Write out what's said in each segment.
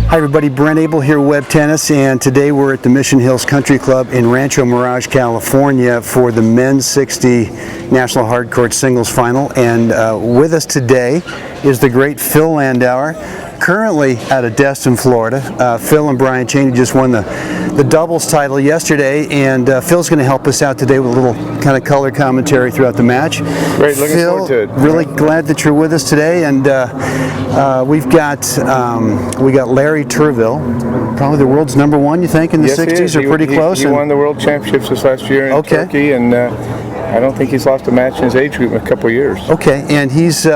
Hi everybody, Brent Abel here with WebTennis, and today we're at the Mission Hills Country Club in Rancho Mirage, California for the men's 60 National Hardcourt Singles Final. And with us today is the great Phil Landauer, currently out of Destin, Florida. Phil and Brian Cheney just won the doubles title yesterday, and Phil's going to help us out today with a little kind of color commentary throughout the match. Great, looking forward to it. Really glad that you're with us today, and we got Larry Turville, probably the world's #1, you think, in the 60s, or pretty close? He won the World Championships this last year in Turkey, and I don't think he's lost a match in his age group in a couple of years. Okay, and he's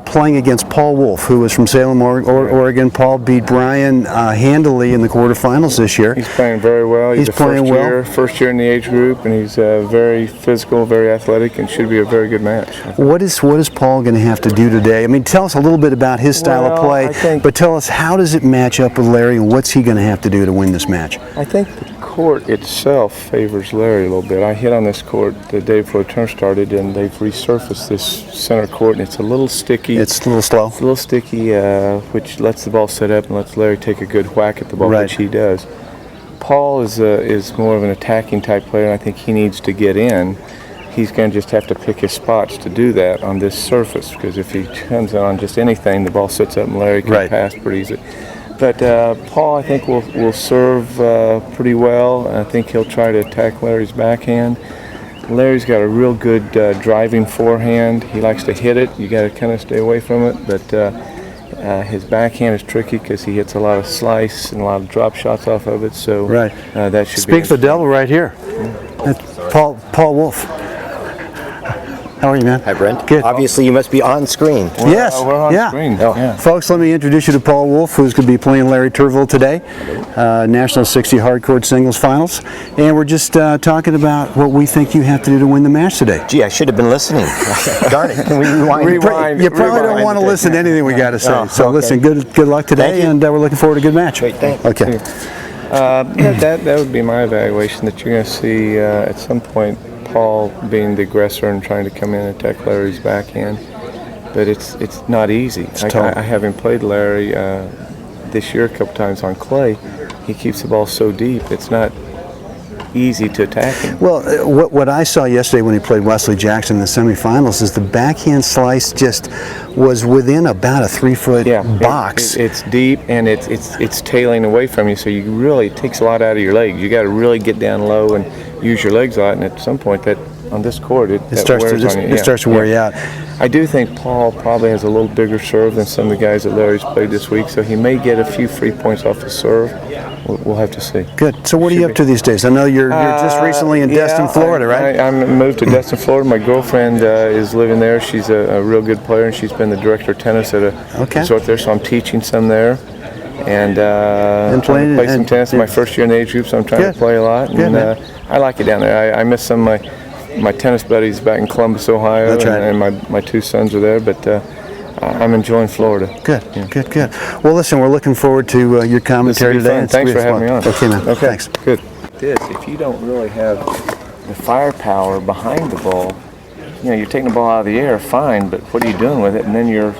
playing against Paul Wolf, who was from Salem, Oregon. Paul beat Brian handily in the quarterfinals this year. He's playing very well. He's playing first year in the age group, and he's very physical, very athletic, and should be a very good match. What is Paul going to have to do today? I mean, tell us a little bit about his style of play, but tell us, how does it match up with Larry, and what's he going to have to do to win this match? I think the court itself favors Larry a little bit. I hit on this court the day before the tournament started, and they've resurfaced this center court, and it's a little sticky. It's a little slow. It's a little sticky, which lets the ball set up and lets Larry take a good whack at the ball, which he does. Paul is more of an attacking type player, and I think he needs to get in. He's going to just have to pick his spots to do that on this surface, because if he comes on just anything, the ball sits up and Larry can pass pretty easy. But Paul, I think, will serve pretty well. I think he'll try to attack Larry's backhand. Larry's got a real good driving forehand. He likes to hit it. You got to kind of stay away from it. But his backhand is tricky because he hits a lot of slice and a lot of drop shots off of it. So that should Speaks the devil right here. Paul Wolf. How are you, man? Hi, Brent. Good. Obviously, you must be on screen. Yes. We're on screen. Yeah. Folks, let me introduce you to Paul Wolf, who's going to be playing Larry Turville today, National 60 Hardcourt Singles Finals. And we're just talking about what we think you have to do to win the match today. Gee, I should have been listening. Darn it. Can we rewind? You probably don't want to listen to anything we got to say. So listen, good luck today, and we're looking forward to a good match. Great, thanks. Okay. That would be my evaluation, that you're going to see at some point Paul being the aggressor and trying to come in and attack Larry's backhand, but it's not easy. I having played Larry this year a couple times on clay, he keeps the ball so deep, it's not easy to attack him. Well, what I saw yesterday when he played Wesley Jackson in the semifinals is the backhand slice just was within about a 3-foot box. It's deep, and it's tailing away from you, so you really, it takes a lot out of your legs. You got to really get down low and use your legs a lot, and at some point that on this court it starts to wear you out. I do think Paul probably has a little bigger serve than some of the guys that Larry's played this week, so he may get a few free points off the serve. We'll have to see. Good. So what are you up to these days? I know you're just recently in Destin, Florida, right? I moved to Destin, Florida. My girlfriend is living there. She's a real good player, and she's been the director of tennis at a resort there, so I'm teaching some there. And trying to play some tennis in my first year in the age group, so I'm trying to play a lot. And I like it down there. I miss some of my tennis buddies back in Columbus, Ohio, and my two sons are there, but I'm enjoying Florida. Good. Well, listen, we're looking forward to your commentary today. Thanks for having me on. Okay, man. Okay. Thanks. Good. If you don't really have the firepower behind the ball, you're taking the ball out of the air, fine, but what are you doing with it? And then you're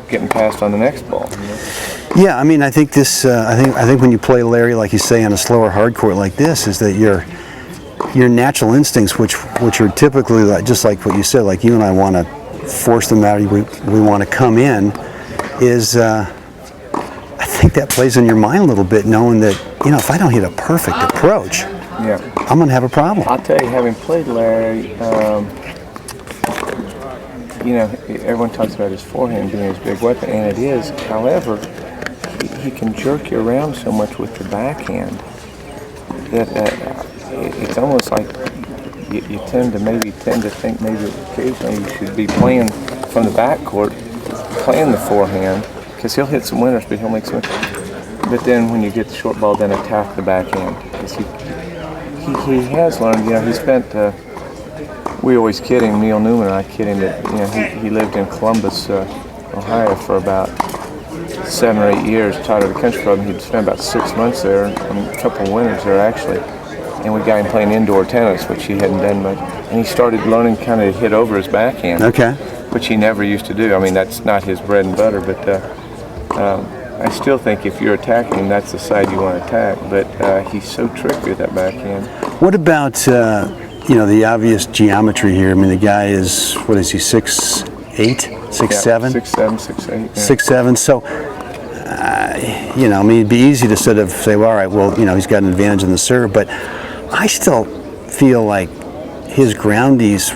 getting passed on the next ball. Yeah, I mean, I think this. I think when you play Larry, like you say, on a slower hard court like this, is that your natural instincts, which are typically just like what you said, like you and I want to force them out. We want to come in. I think that plays in your mind a little bit, knowing that if I don't hit a perfect approach, I'm going to have a problem. I'll tell you, having played Larry, everyone talks about his forehand being his big weapon, and it is. However, he can jerk you around so much with the backhand that it's almost like you tend to think maybe occasionally you should be playing from the backcourt, playing the forehand, because he'll hit some winners, but he'll make some. But then when you get the short ball, then attack the backhand, because he has learned. He spent. We always kid him, Neil Newman and I kid him that he lived in Columbus, Ohio for about 7 or 8 years, taught at a country club, and he'd spent about 6 months there, and a couple of winters there actually. And we got him playing indoor tennis, which he hadn't done much. And he started learning kind of to hit over his backhand, which he never used to do. I mean, that's not his bread and butter, but I still think if you're attacking him, that's the side you want to attack. But he's so tricky with that backhand. What about the obvious geometry here? I mean, the guy is, what is he, 6'8", 6'7"? 6'7", 6'8". 6'7". So, I mean, it'd be easy to sort of say, well, all right, well, he's got an advantage in the serve, but I still feel like his groundies,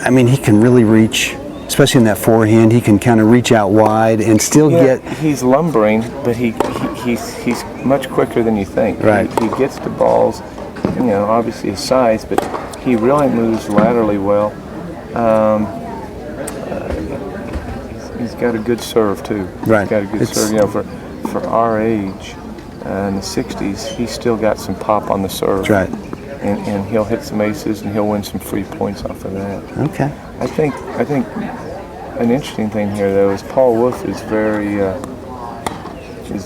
I mean, he can really reach, especially in that forehand, he can kind of reach out wide and still get... He's lumbering, but he's much quicker than you think. Right. He gets the balls, obviously his size, but he really moves laterally well. He's got a good serve too. Right. He's got a good serve. For our age, in the 60s, he's still got some pop on the serve. That's right. And he'll hit some aces and he'll win some free points off of that. Okay. I think an interesting thing here though is Paul Wolff is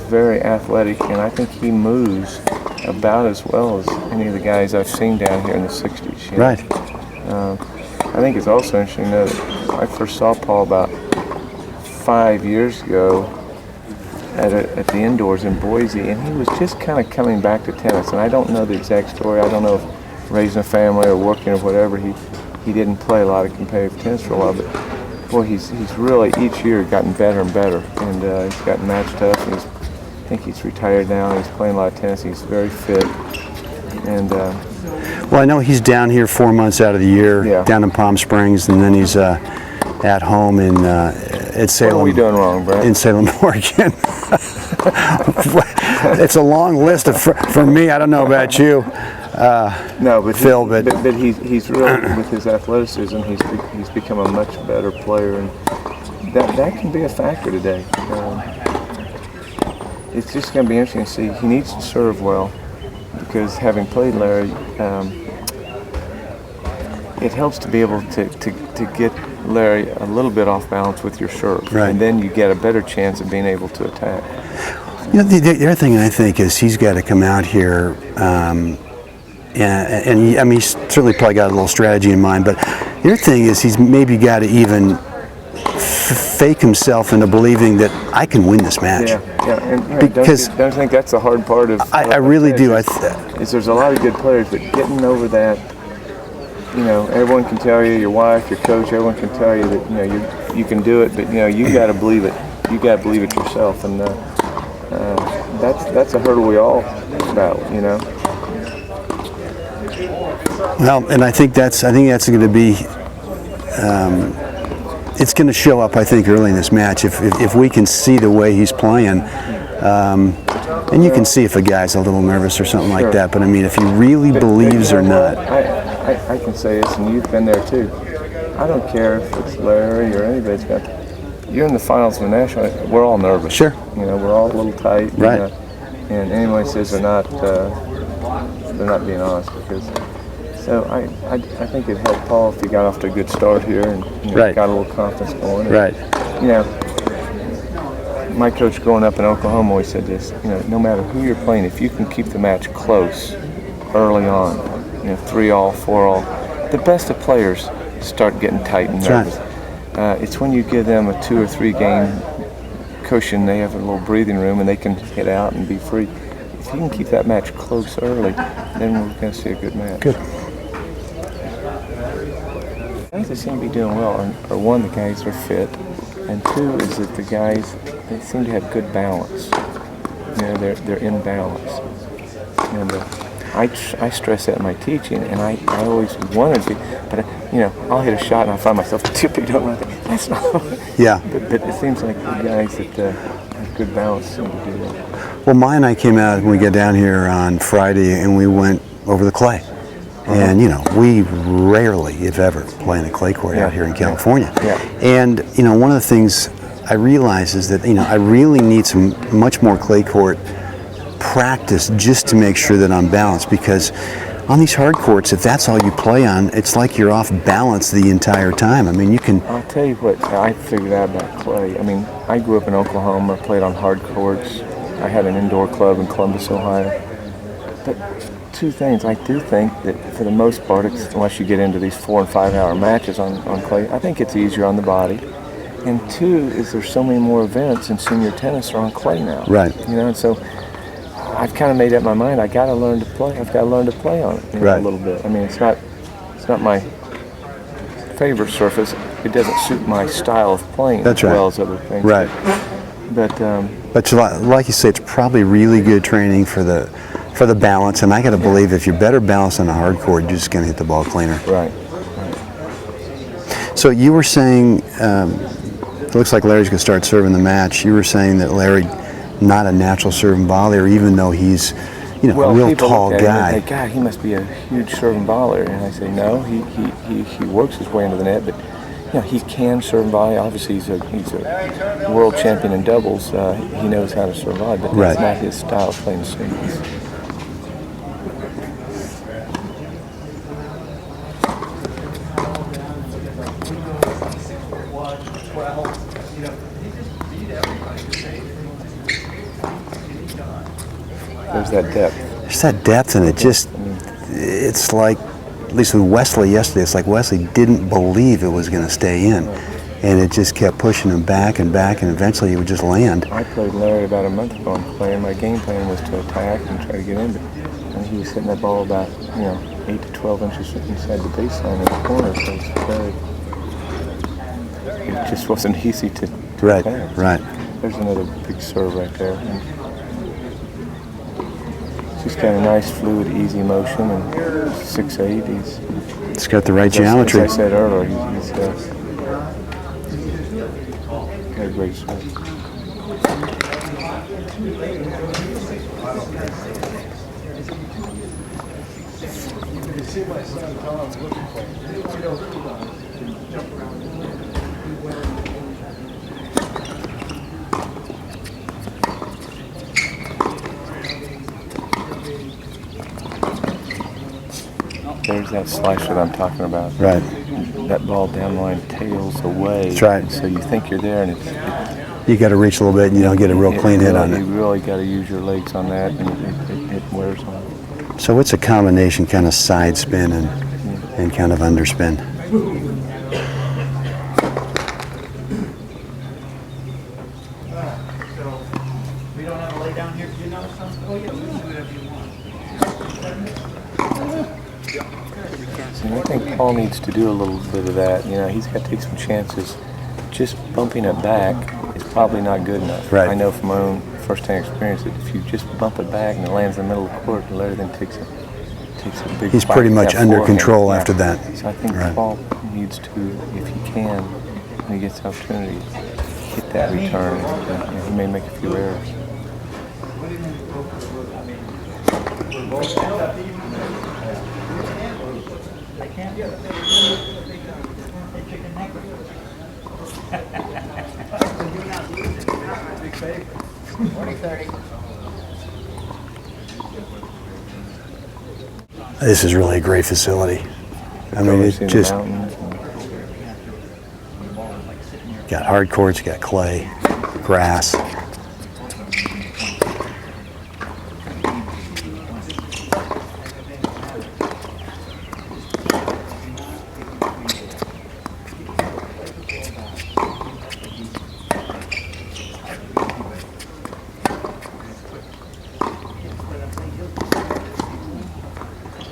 very athletic, and I think he moves about as well as any of the guys I've seen down here in the 60s. Right. I think it's also interesting though that I first saw Paul about 5 years ago at the indoors in Boise, and he was just kind of coming back to tennis. And I don't know the exact story. I don't know if raising a family or working or whatever, he didn't play a lot of competitive tennis for a while. But boy, he's really each year gotten better and better, and he's gotten match tough. And I think he's retired now. And he's playing a lot of tennis. He's very fit, and. Well, I know he's down here 4 months out of the year, down in Palm Springs, and then he's at home at Salem. What are we doing wrong, Brent? In Salem, Oregon. It's a long list for me. I don't know about you, no, but Phil. But he's really, with his athleticism, he's become a much better player, and that can be a factor today. It's just going to be interesting to see. He needs to serve well, because having played Larry, it helps to be able to get Larry a little bit off balance with your serve, right. And then you get a better chance of being able to attack. The other thing I think is he's got to come out here, and I mean, he's certainly probably got a little strategy in mind, but the other thing is he's maybe got to even fake himself into believing that I can win this match. Yeah, and because don't you think that's the hard part of? I really do. Is there's a lot of good players, but getting over that. Everyone can tell you, your wife, your coach, everyone can tell you that you can do it, but you got to believe it. You got to believe it yourself, and that's a hurdle we all battle. Well, and I think that's going to be. It's going to show up, I think, early in this match if we can see the way he's playing, and you can see if a guy's a little nervous or something like that. But I mean, if he really believes or not. I can say this, and you've been there too. I don't care if it's Larry or anybody's got. You're in the finals of the national. We're all nervous. Sure. We're all a little tight. Right. And anyone says they're not being honest, because. So I think it helped Paul if he got off to a good start here and right. got a little confidence going. Right. My coach growing up in Oklahoma always said this. No matter who you're playing, if you can keep the match close early on, 3-all, 4-all, the best of players start getting tight and nervous. Right. It's when you give them a 2 or 3 game cushion, they have a little breathing room and they can hit out and be free. If you can keep that match close early, then we're going to see a good match. Good. The guys that seem to be doing well are one, the guys are fit, and two is that the guys, they seem to have good balance. They're in balance. And I stress that in my teaching, and I always wanted to, but I'll hit a shot and I find myself tipping over. That's not. Yeah. But it seems like the guys that have good balance seem to do that. Well, Maya and I came out when we got down here on Friday, and we went over the clay. And we rarely, if ever, play in a clay court out here in California. Yeah. And one of the things I realize is that I really need some much more clay court practice just to make sure that I'm balanced, because on these hard courts, if that's all you play on, it's like you're off balance the entire time. I mean, you can. I'll tell you what I figured out about clay. I mean, I grew up in Oklahoma, played on hard courts. I had an indoor club in Columbus, Ohio. But two things. I do think that for the most part, unless you get into these 4 and 5 hour matches on clay, I think it's easier on the body. And two is there's so many more events in senior tennis are on clay now. Right. You know, and so I've kind of made up my mind. I got to learn to play. I've got to learn to play on it, Right. a little bit. I mean, it's not my favorite surface. It doesn't suit my style of playing That's as right. well as other things. Right. But like you say, it's probably really good training for the balance. And I got to believe if you're better balanced on a hard court, you're just going to hit the ball cleaner. right. So you were saying, it looks like Larry's going to start serving the match. You were saying that Larry, not a natural serving volley, even though he's, a real people tall look at him guy. and think, God, he must be a huge serving volley. And I say, no, he works his way into the net, but he can serve and volley. Obviously, he's a world champion in doubles. He knows how to serve volley, but that's not his style of playing singles. There's that depth. There's that depth, and it's like, at least with Wesley yesterday, it's like Wesley didn't believe it was going to stay in. And it just kept pushing him back and back, and eventually he would just land. I played Larry about a month ago on clay, and my game plan was to attack and try to get in, but he was hitting that ball about 8 to 12 inches inside the baseline in the corner, so it just wasn't easy to attack. Right. There's another big serve right there. He's got a nice, fluid, easy motion, and 6'8". It's got the right geometry. As I said earlier, he's got a great serve. There's that slice that I'm talking about. Right. That ball down the line tails away. That's right. And so you think you're there, and You got to reach a little bit, and you don't get a real clean hit on it. You really got to use your legs on that, and it wears on. So it's a combination kind of side spin and kind of underspin. We don't have a lay down here. Do you know something? Oh, yeah, we can do whatever you want. And I think Paul needs to do a little bit of that. He's got to take some chances. Just bumping it back is probably not good enough. Right. I know from my own first-hand experience that if you just bump it back and it lands in the middle of the court, Larry then takes a big He's bite pretty at much that under forehand. control after that. So I think Right. Paul needs to, if he can, when he gets the opportunity, hit that return. And he may make a few errors. I can't get it. Hey, chicken neck. 40-30. This is really a great facility. I mean, Probably it seen the just mountains and- got hard courts, got clay, grass.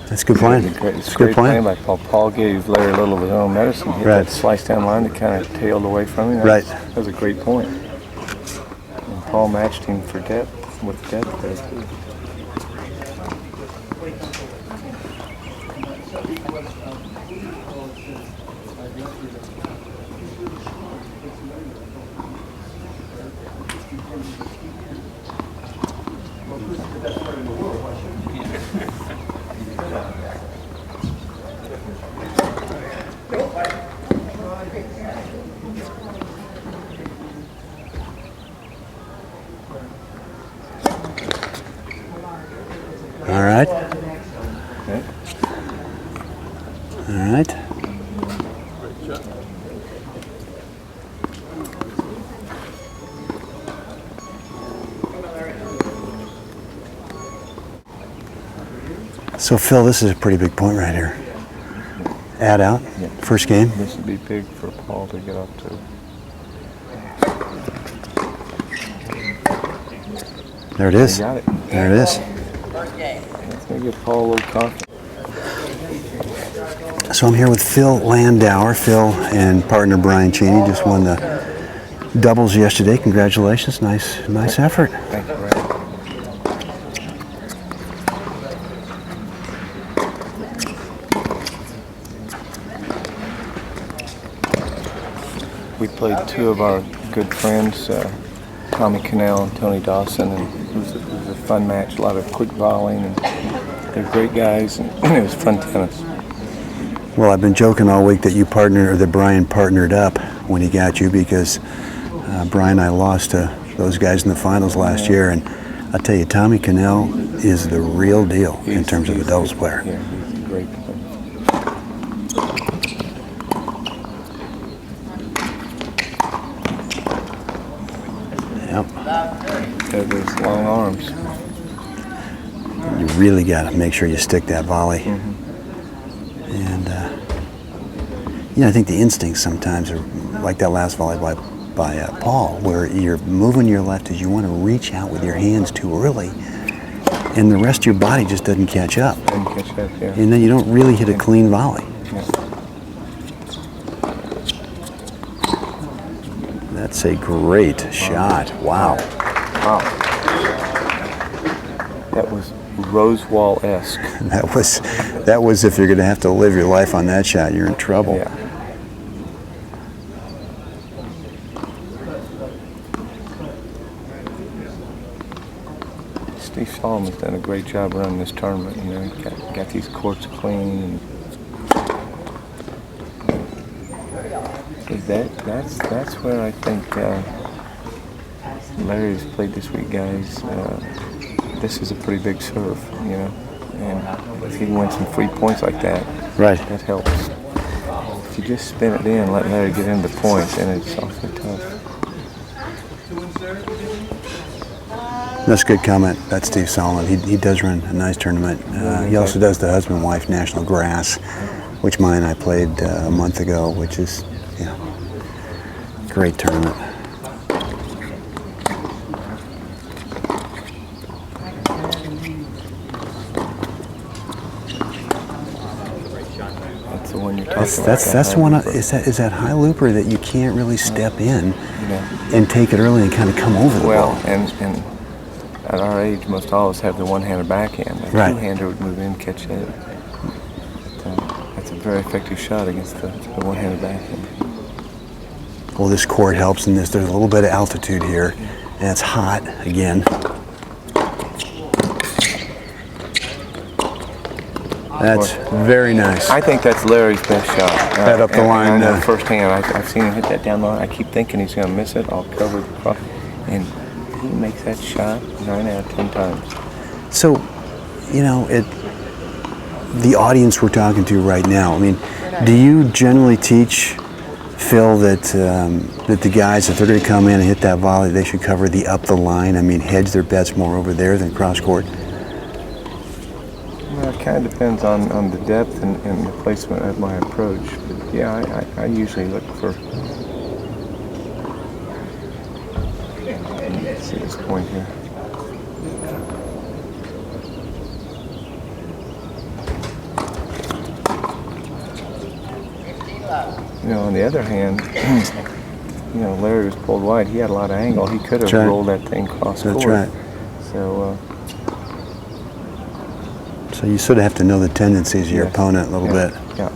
That's good playing. It's great playing by Paul. Paul gave Larry a little of his own medicine. Hit Right. that slice down line that kind of tailed away from him. Right. That was a great point. And Paul matched him for depth, with depth there too. All right. Okay. All right. So Phil, this is a pretty big point right here. Add out, Yeah. first game. This would be big for Paul to get up to. There it is. You got it. There it is. Let's maybe give Paul a little coffee. So I'm here with Phil Landauer. Phil and partner Brian Cheney just won the doubles yesterday. Congratulations. Nice effort. Thank you, Brent. We played two of our good friends, Tommy Cannell and Tony Dawson, and it was a fun match, a lot of quick volleying, and they're great guys, and it was fun tennis. Well, I've been joking all week that Brian partnered up when he got you, because Brian and I lost to those guys in the finals last year, and I'll tell you, Tommy Cannell is the real deal in terms of a doubles player. Yeah, he's a great player. Yep. Got those long arms. You really got to make sure you stick that volley. And I think the instincts sometimes are like that last volley by Paul, where you're moving your left as you want to reach out with your hands too early, and the rest of your body just doesn't catch up. Didn't catch up, yeah. And then you don't really hit a clean volley. Yeah. That's a great shot. Wow. Wow. That was Rosewall-esque. That was if you're going to have to live your life on that shot, you're in trouble. Yeah. Steve Solomon's done a great job running this tournament. You know, he got these courts clean. And that's where I think Larry's played this week, guys. This is a pretty big serve, you know, and if he wins some free points like that, right, that helps. If you just spin it in, let Larry get into the point, then it's awfully tough. That's a good comment. That's Steve Solomon. He does run a nice tournament. He also does the husband-wife national grass, which mine I played a month ago, which is, great tournament. That's the one you're talking about. That's the one. Is that high looper that you can't really step in and take it early and kind of come over the ball? And at our age, most all of us have the one-handed backhand. A right. two-hander would move in, catch it. That's a very effective shot against the one-handed backhand. Well, this court helps in this. There's a little bit of altitude here, and it's hot again. That's very nice. I think that's Larry's best shot. Head up the line. I know firsthand. I've seen him hit that down the line. I keep thinking he's going to miss it. I'll cover it across, and he makes that shot 9 out of 10 times. So, the audience we're talking to right now, I mean, do you generally teach Phil that the guys, if they're going to come in and hit that volley, they should cover the up the line? I mean, hedge their bets more over there than cross court? Well, it kind of depends on the depth and the placement of my approach. But yeah, I usually look for. Let's see this point here. On the other hand, Larry was pulled wide. He had a lot of angle. He could have rolled that thing cross court. That's right. So you sort of have to know the tendencies of your opponent a little bit. Yeah.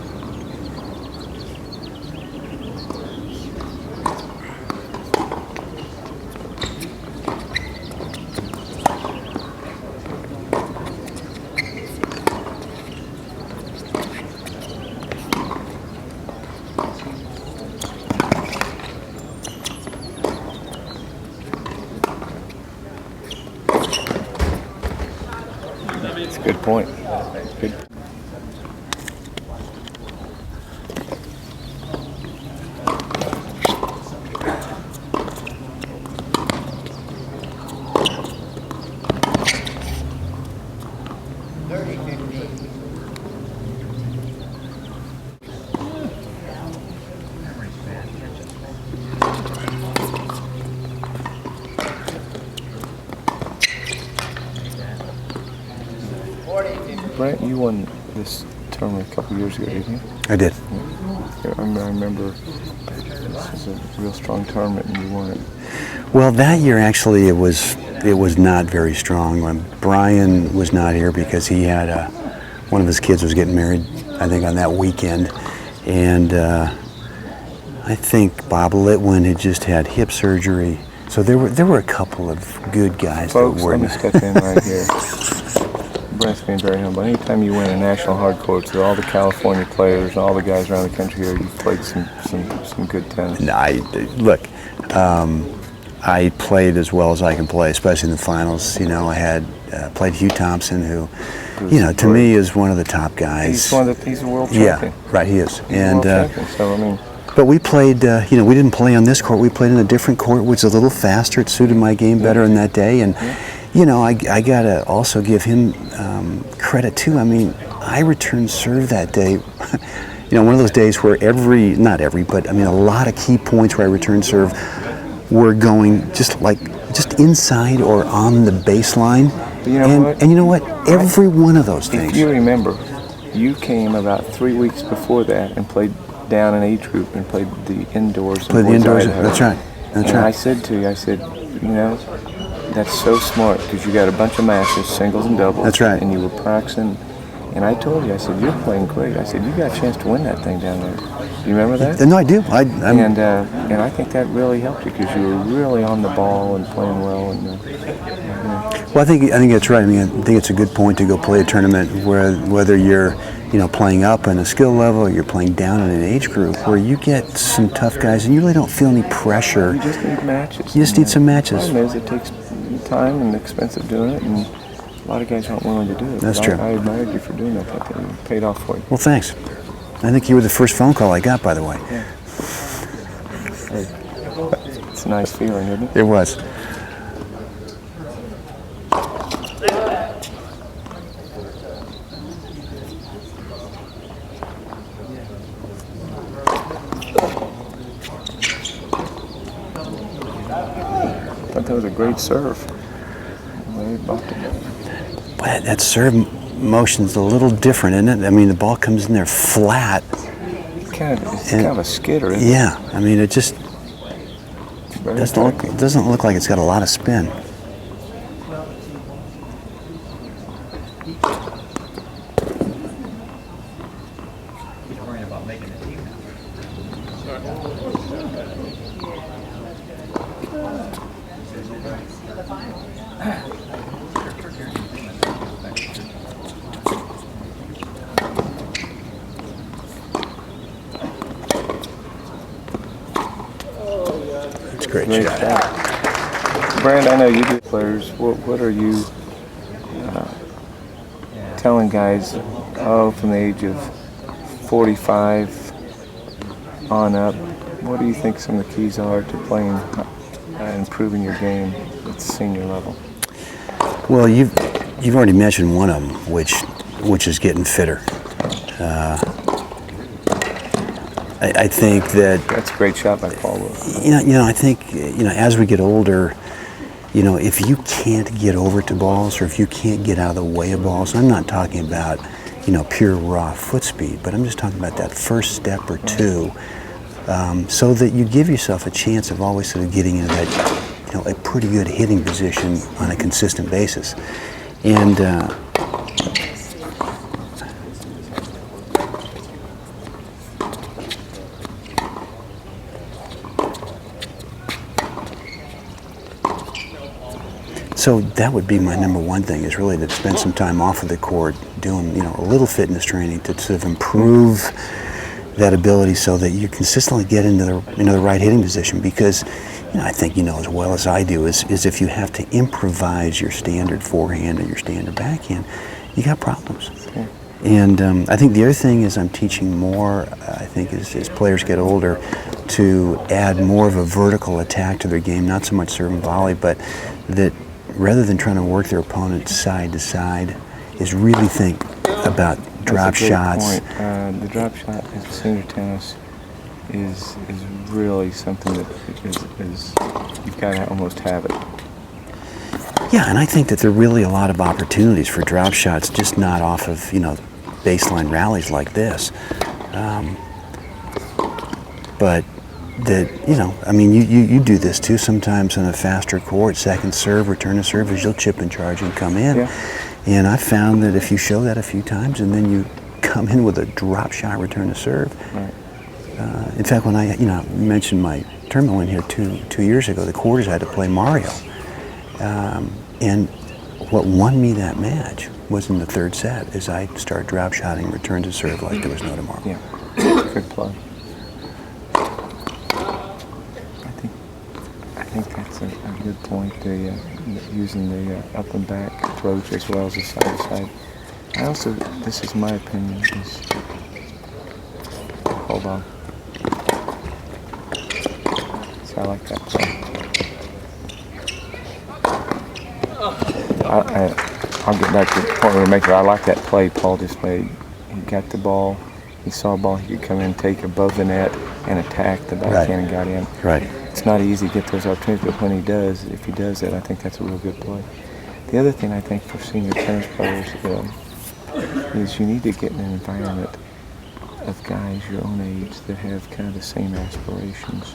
It's a good point. Good. Brent, you won this tournament a couple years ago, didn't you? I did. Yeah. I remember this was a real strong tournament and you won it. Well, that year actually it was not very strong. When Brian was not here because he had one of his kids was getting married, I think, on that weekend, and I think Bob Litwin had just had hip surgery. So there were a couple of good guys. Folks, that were let me step in right here. Brent's being very humble. Anytime you win a national hardcourt, to all the California players and all the guys around the country here, you've played some good tennis. No, I played as well as I can play, especially in the finals. You know, I had played Hugh Thompson, who, you know, to me is one of the top guys. He's a world champion. Yeah, right, he is. He's a world champion, so I mean. But we played, you know, we didn't play on this court. We played in a different court, which is a little faster. It suited my game better in that day. And, you know, I got to also give him credit, too. I mean, I returned serve that day. You know, one of those days where not every, but I mean, a lot of key points where I returned serve were going just inside or on the baseline. But you know what? And you know what? Every one of those things. If you remember, you came about 3 weeks before that and played down an age group and played the indoors. Played the indoors. That's right. That's right. I said to you, I said, you know, that's so smart because you got a bunch of matches, singles and doubles. That's right. And you were practicing. And I told you, I said, you're playing great. I said, you got a chance to win that thing down there. Do you remember that? No, I do. And I think that really helped you because you were really on the ball and playing well. And well, I think that's right. I mean, I think it's a good point to go play a tournament whether you're, you know, playing up in a skill level or you're playing down in an age group where you get some tough guys and you really don't feel any pressure. You just need matches. You just need some matches. The problem is it takes time and expensive doing it, and a lot of guys aren't willing to do it. That's true. I admired you for doing that. That thing paid off for you. Well, thanks. I think you were the first phone call I got, by the way. Yeah. Hey, it's a nice feeling, isn't it? It was. I thought that was a great serve. But that serve motion's a little different, isn't it? I mean, the ball comes in there flat. It's kind of a skidder, isn't it? Yeah, I mean, it just doesn't look like it's got a lot of spin. He's worrying about making the team now. It's a great shot. Brent, I know you do players. What are you telling guys, from the age of 45 on up? What do you think some of the keys are to playing, improving your game at the senior level? Well, you've already mentioned one of them, which is getting fitter. I think that's a great shot by Paul Wolf. You know, I think, you know, as we get older, you know, if you can't get over to balls or if you can't get out of the way of balls, I'm not talking about, you know, pure raw foot speed, but I'm just talking about that first step or two, so that you give yourself a chance of always sort of getting into that, you know, a pretty good hitting position on a consistent basis. And so that would be my number one thing, is really to spend some time off of the court doing, you know, a little fitness training to sort of improve that ability so that you consistently get into the right hitting position. Because, you know, I think you know as well as I do is if you have to improvise your standard forehand or your standard backhand, you got problems. Okay. And I think the other thing is I'm teaching more, I think as players get older, to add more of a vertical attack to their game, not so much serve and volley, but that rather than trying to work their opponent side to side, is really think about drop shots. The drop shot in senior tennis is really something that is you've got to almost have it. Yeah, and I think that there are really a lot of opportunities for drop shots, just not off of, baseline rallies like this. But that, I mean, you do this too sometimes on a faster court, second serve, return to serve, as you'll chip and charge and come in. Yeah. And I found that if you show that a few times and then you come in with a drop shot return to serve. Right. In fact, when I, mentioned my tournament win here two years ago, the quarters I had to play Mario. And what won me that match was in the third set, as I started drop shotting return to serve like there was no tomorrow. Yeah, good play. I think that's a good point. Using the up and back approach as well as the side to side. I also, this is my opinion. Hold on. So I like that play. I'll get back to the point we were making. I like that play Paul just made. He got the ball. He saw a ball he could come in, take above the net, and attack the backhand and got in. Right. It's not easy to get those opportunities, but when he does, if he does that, I think that's a real good play. The other thing I think for senior tennis players is you need to get in an environment of guys your own age that have kind of the same aspirations.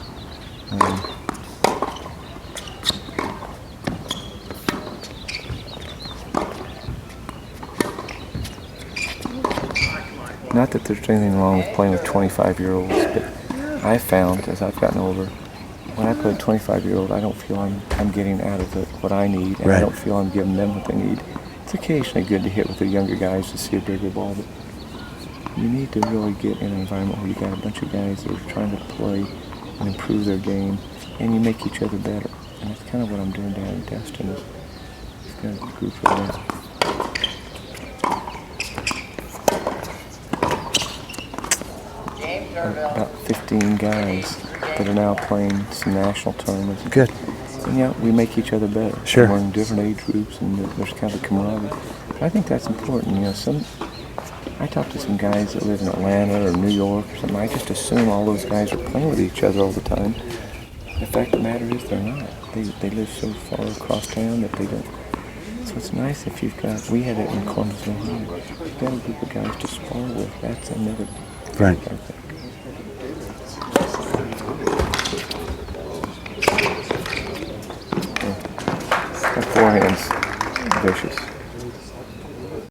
Not that there's anything wrong with playing with 25-year-olds, but I found as I've gotten older, when I play a 25-year-old, I don't feel I'm getting out of it what I need, and I don't feel I'm giving them what they need. It's occasionally good to hit with the younger guys to see a bigger ball, but you need to really get in an environment where you got a bunch of guys that are trying to play and improve their game, and you make each other better. And that's kind of what I'm doing down in Destin. Is got a group of that. About 15 guys that are now playing some national tournaments. Good. And we make each other better. Sure. We're in different age groups, and there's kind of a camaraderie. I think that's important. I talk to some guys that live in Atlanta or New York or something. I just assume all those guys are playing with each other all the time. The fact of the matter is they're not. They live so far across town that they don't. So it's nice if you've got. We had it in Columbus, Ohio. You've got a group of guys to spar with. That's another. Right. That forehand's vicious.